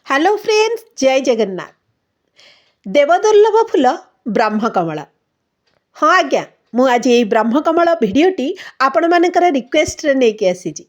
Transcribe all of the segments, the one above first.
Hello friends, जय जगन्नाथ। देवदुर्लभ फूल ब्रह्मकमल। हाँ आज्ञा, मु आज ये ब्रह्मकमल भिडटी आपण मानकर रिक्वेस्ट रे नहीं आसीजी।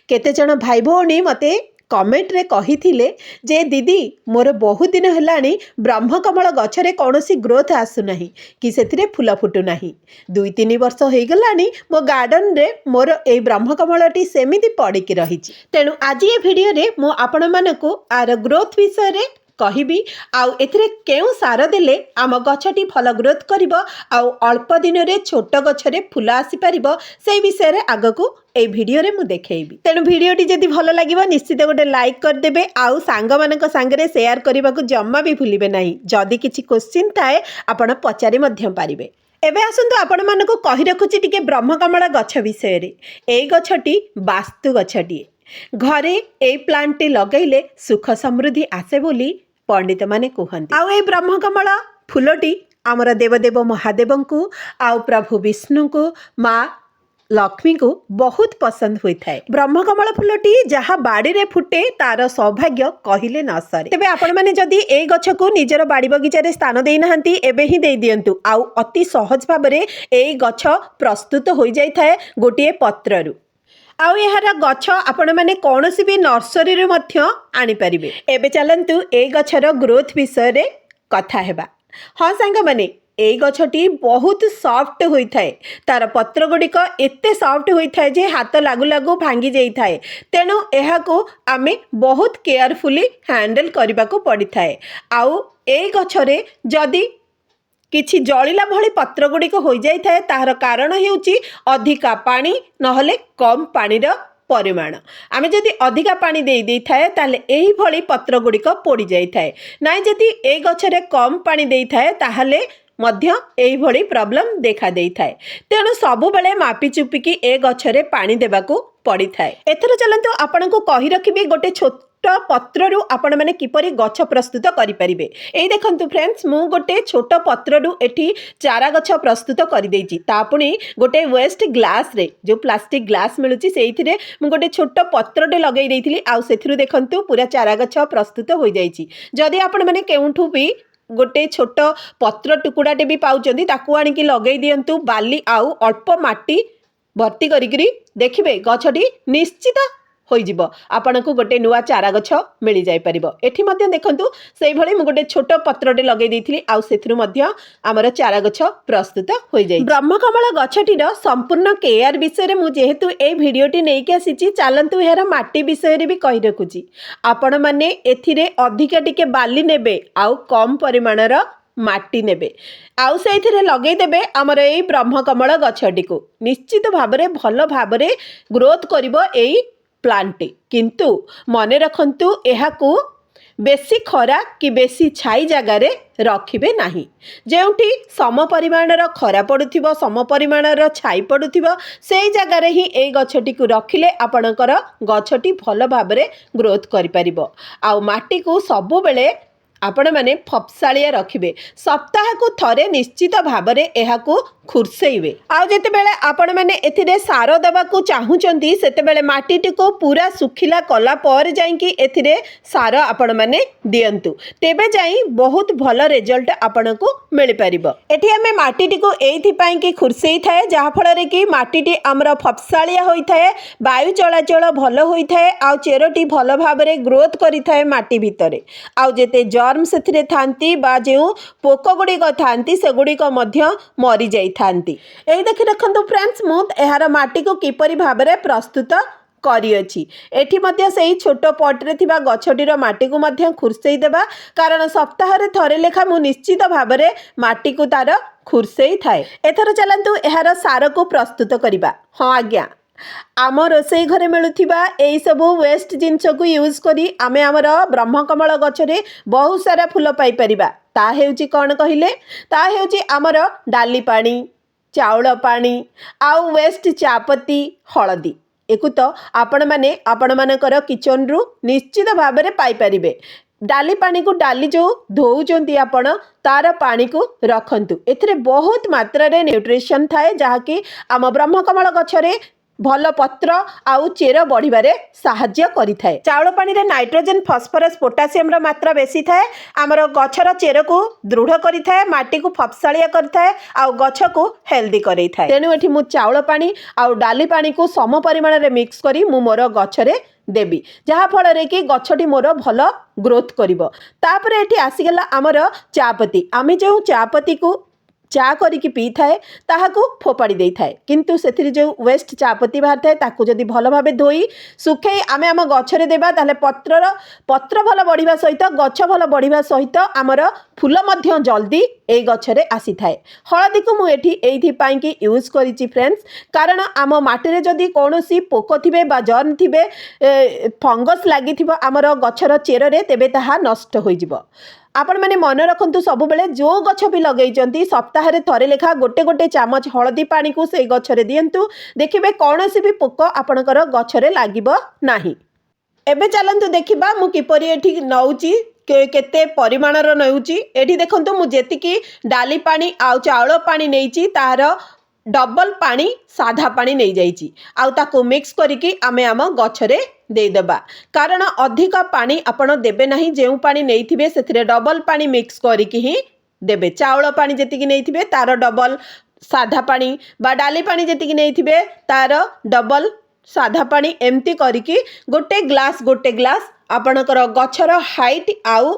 केते जण भाई भौणी मते कमेंट रे कही थिले जे दीदी मोर बहुत दिन हेलाणी ब्रह्मकमल गछरे कौनसी ग्रोथ आसु नहीं कि सेथिरे फूल फुटू नहीं। 2-3 वर्ष हो गलानी मो गार्डन रे मोर ए ब्रह्मकमलटी सेमिति पड़िकी रहिछि। तेणु आज ये वीडियो रे मो आपण मानकु आर ग्रोथ विषय रे कहबी आउ एथिरे केउ सार देले आम गछटी भल ग्रोथ करिवो आउ अल्प दिन रे छोट गछरे फूल आसी परिवो सेई विषय रे आगकू ए वीडियो रे मु देखेइबी। तेणु वीडियोटी जदि भल लागिवो निश्चित गोटे लाइक कर देबे आउ सांग मानक संगे शेयर करबा को जम्मा भी भूलिबे नाही। जदि किछि क्वेश्चन थाए आपण पचारि मध्य पारिबे। एबे आसंतु आपण मानक कहि रखुछि टिके ब्रह्मकमल गछ विषय रे। एई गछटी वास्तु गछटी घरे ए प्लांट लगैले सुख समृद्धि आसे बोली पंडित माने कहते। आउ ए ब्रह्मकमल फूलटी आमर देवदेव महादेव को आउ प्रभु विष्णु को माँ लक्ष्मी को बहुत पसंद होता है। ब्रह्मकमल फूलटी जहाँ बाड़ी रे फुटे तार सौभाग्य कहले न सरे। तेबे आपण माने जदि ए गछ को निजर बाड़ी बगीचा रे स्थान देई नाहंती एबे ही देई दियंतु। आउ अति सहज भाबरे ए गछ प्रस्तुत हो जाय थाए गोटे पत्ररु। आउ यार गछ आपण माने कौनसी भी नर्सरी रे मध्य आनी परिबे। एबे चलंतु ए गछर ग्रोथ विषय रे कथा हेबा। हाँ सांग माने ए गछटी बहुत सॉफ्ट होई थाए। तार पत्र गुड़िक एते सॉफ्ट होई थाए जे हाथ लागू लागू भांगी जाई थाए। तेणु एहाको आमे बहुत केयरफुली हैंडल करबा को पड़ी थाए। आउ ए गछरे जदी किछि जलिला भली पत्र गुड़िक हो जाई थाए तार कारण हेउची अधिका पानी नहले कम पानीर परिमाण। आमे जदि अधिका पानी देई देई थाए ताले एही भली पत्र गुड़िक पोड़ी जाई थाए। नाइ जदि ए गछरे कम पानी देई थाए ताहले मध्य एही भली प्रॉब्लम देखा देई थाए। तेणु सबु बेले मापी चुपिकी ए गछरे पानी देबाकू पड़ी थाए। एथर चलंतु आपनकू कहि रखिबे गोटे छोट पत्रु आपण मैंने किपरि गछ प्रस्तुत करें। यही देखंतु फ्रेंड्स, मु गोटे छोट पत्रु एठी चारा गछ प्रस्तुत कर देइछि। तापुणी गोटे वेस्ट ग्लास रे जो प्लास्टिक ग्लास मिलुछि सेइथिरे मु गोटे छोट पत्रटे लगेई देइथिली। आउ सेथिरु देखंतु पूरा चारा गछ प्रस्तुत हो जाइछि। जदि आपण मैंने केउठु भी गोटे छोट पत्र टुकुड़ाटे भी पाउचंदी ताकू आनिकी लगेई दियंतु बाली आउ अल्प माटी भर्ती करिकरी देखिबे गछटी निश्चित होइजिबो। आपनकू गोटे नुआ चारा गछ मिली जाय परिबो। एठी मध्य देखंतु सेई भली मु गोटे छोट पत्रटे लगेई देइथिली आउ सेथिरु मध्य हमर चारा गछ प्रस्तुत होई जाय। ब्रह्मकमल गछटीर संपूर्ण केयर विषय रे मु जेहेतु ए भिडियोटी नै के आसीची चालंतु हेर माटी विषय रे भी कहि रखुची। आपण माने एथिरे अधिक टिके बाली नेबे आउ कम परिमाणर माटी नेबे आउ सेथिरे लगेई देबे हमर ए ब्रह्मकमल गछटी को निश्चित भाबरे भलो भाबरे ग्रोथ करिवो एई प्लांट। किंतु मने रखंतु एहाकू बेसी खरा कि बेसी छाई जगार रखिबे नाही। जेउठी सम परिमाणर खरा पड़ुथिबो सम परिमाणर छाई पड़ुथिबो सेई जगार ही ए गछटी को रखिले आपणकर गछटी भल भाबरे ग्रोथ करि परिबो। आउ माटी को सबु बेले आपण माने फपसालिया रखिबे। सप्ताह को थरे निश्चित भाबरे एहाकू खुरसेइबे। आउ जेते बेले आपण माने एथिरे सार देबा को चाहुचंती सेते बेले माटीटी को पूरा सुखिला कला पर जाई कि एथिरे सार आपण माने दियंतु। तेबे जाई बहुत भलो रिजल्ट आपण को मिल परिबो। एठी हमें माटीटी को एथि पई कि खुरसेई थाए जहा फल रे कि माटीटी हमर फपसालिया होई थाए, वायु चलाचल भलो होई थाए आउ चेरोटी भलो भाबरे ग्रोथ करि थाए माटी भितरे। आउ जेते जर्म सेथिरे थांती बा जेउ पोक गुड़िक थांती से गुड़िक मध्य मरी जाई थांती। एही देखि रखंतु फ्रेंड्स, मु एहार माटी को किपरि भाबरे प्रस्तुत करिअछि। एठी मध्य सेही छोट पटरे थिबा गछटीर माटी को मध्य खुरसेई देबा कारण सप्ताह रे थरे लेखा मु निश्चित भाबरे माटी को तार खुरसेई थाए। एथर चलंतु एहार सार को प्रस्तुत करिबा। हाँ आज्ञा, आम रोसई घरे मिलुथिबा एई सबु वेस्ट जिनस को यूज करी आमे हमर ब्रह्मकमल गछरे बहुत सारा फूल पाई परिबा। ता हेउची कोन कहिले, ता हेउची हमर डाली पानी, चाउल पानी आउ वेस्ट चापत्ती, हळदी एकु तो आपण माने आपण मानकर किचन रु निश्चित भाबरे पाई परिबे। डाली पानी को डाली जो धोउचंती आपण तार पानी को रखंतु। एथिरे बहुत मात्रा रे न्यूट्रिशन थाए जहा कि आम ब्रह्मकमल गछरे भल पत्र आउ चेर बढ़िबारे साहाय्य करिथाए। चाउल पानी रे नाइट्रोजन फॉस्फोरस पोटासियम रा मात्रा बेसी थाए। आमर गछर चेर को दृढ़ करिथाए, माटी को फपसालिया करिथाए आउ गछ को हेल्दी करैथाए। तेनु एठी मु चाउल पानी आउ डाली पानी को सम परिमाण रे मिक्स करी मु मोर गछरे देबी, जहा फल रे कि गछटी मोर भल ग्रोथ करिवो। तापर एठी आसीगला आमर चापत्ती। आमे जो चापत्ती को चा करिकी पी थाए ताहाकू फोपाड़ी दे थाए, किंतु सेथिरे जो वेस्ट चापत्ती बाहर थाए ताकू जदि भल भाबे धोई सुखई आमे आम गछरे देबा ताले पत्र भल बढ़िबा सहित गछ भल बढ़िबा सहित आमर फूल मध्य जल्दी ए गछरे आसी थाए। हळदी को मु एठी पाई कि यूज करिछि फ्रेंड्स, कारण आम माटी रे जदि कोनोसी पोक थिबे बा जर्म थिबे फंगस लागि थिबो आमर गछर चेर रे, तेबे ताहा नष्ट होई जिवो। आपण मैंने मन रखु सब बेले जो गछ भी लगे सप्ताह थरे लेखा गोटे गोटे चामच हलदी पानी को से गछरे दियंतु, देखिबे कौन सी भी पोक आपणकर गछरे लागिबो नाही। एबे चलंतु देखिबा मु किपरि एठी नउची केते परिमाणर नउची। एठी देखंतु मु जेतिकी डाली पानी आ चाउल पानी नेइची तार डबल पानी साधा पानी नहीं जाइची, आउ ताको मिक्स करिकी आमे आम गछरे दे देबा। कारण अधिक पानी आपण देबे नाही, जेउ पानी नेइथिबे सेथिरे डबल पानी मिक्स करिकी ही देबे। चाउल पानी जेतिकी नेइथिबे तार डबल साधा पानी बा डाली पानी जेतिकी नेइथिबे तार डबल साधा पानी, एमती करिकी गोटे ग्लास आपणकर गछर हाइट आउ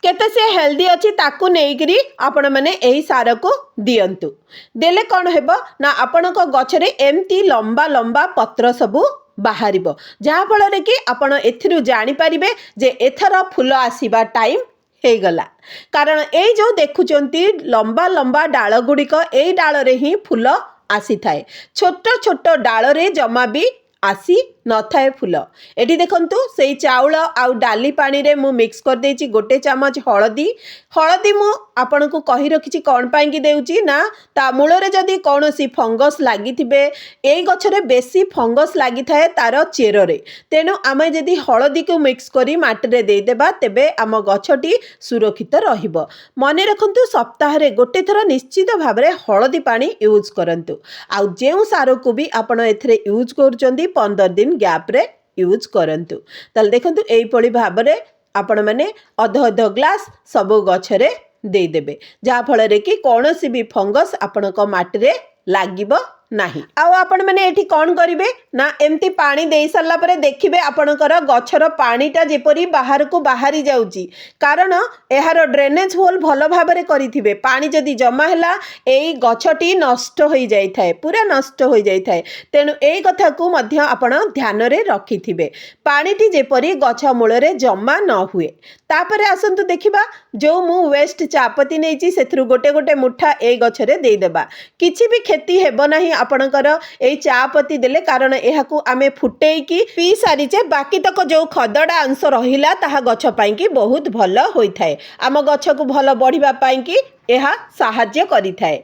केते से हेल्दी अच्छी ताकू नेइकरी आपण माने एही सार को दियंतु। देले कौन हेबो ना आपणक गछरे एमती लंबा लंबा पत्र सबु बाहरिबो, जहा फल रे कि आपण एथिरु जानि परिबे जे एथर फूल आसीबा टाइम हे गला। कारण ए जो देखुचंती लंबा लंबा डाळ गुड़िक एई डाळ रे ही फूल आसी थाए, छोट छोट डाळ रे जमा भी आसी न थाए फूल। एटी देखंतु सेई चाउल आउ डाली पानी रे मु मिक्स कर देछि गोटे चामच हळदी मु आपन को कहि रखिछि कोन पाई कि देउछि ना ता मूल रे जदी कोनोसी फंगस लागि थिबे, एई गछरे बेसी फंगस लागि थाए तार चेर रे, तेनु आमे जदी हळदी को मिक्स करी माटी रे दे देबा तेबे आम गछटी सुरक्षित रहिबो। मने रखंतु सप्ताह रे गोटे थर निश्चित भाव रे हळदी पानी यूज करंतु। आउ जेउ सारो को भी आपण एथरे यूज करूचंदी 15 दिन गैप रे यूज करंतु। ताल देखंतु एई पळी भाव रे आपण माने अध ग्लास सबो गछरे दे देबे, जहा फल रे कि कोनोसी भी फंगस आपणक माटी रे लागिबो नाही। आउ आपण माने एठी कोन करिवे ना एमती पानी देई सरला परे देखिबे आपणकर गछर पानीटा जेपरी बाहर को बाहरी जाउची, कारण एहार ड्रेनेज होल भल भाबरे करिथिबे। पानी जदी जमा हैला एई गछटी नष्ट होई जाई थाए, पूरा नष्ट होई जाई थाए, तेनु एई कथा को मध्य आपण ध्यान रे रखिथिबे, पानीटी जेपरी गछ मूल रे जमा न हुए। तापरे आसंतु देखिबा जो मु वेस्ट चापत्ती नेइची सेथरु गोटे गोटे मुठा एई गछरे देई देबा, किछि भी खेती हेबो नाही आपणकर एई चापत्ती देले, कारण एहाकू आमे फुटेइकी पी सारिचे। बाकी तक जो खदड़ा अंश रहिला ताहा गछ पाई कि बहुत भल होई थाए, आम गछ को भल बढ़िबा पाई कि एहा साहाय्य करि थाए।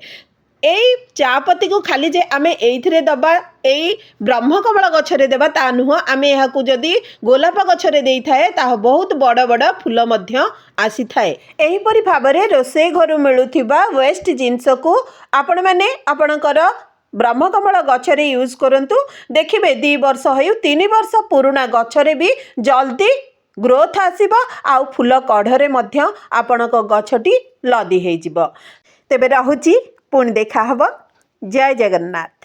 एई चापत्ती को खाली जे आमे एइथिरे दबा एई ब्रह्मकमल गछरे देबा ता नुह, आमे एहाकू जदी गोलाप गछरे देई थाए ताहा बहुत बड़ बड़ फूल मध्य आसी थाए। एही परि भाबरे रोसे घरु मिलुथिबा वेस्ट जिंस को आपण माने आपणकर ब्रह्मकमल गछरे यूज करंतु। देखिबे 2 वर्ष होयु 3 वर्ष पुराना गछरे भी जल्दी ग्रोथ आसीबो, आउ फूल कढ़रे मध्य आपणक गछटी लदी हेजिबो। तेबे रहुची पुणी देखा हबो। जय जगन्नाथ।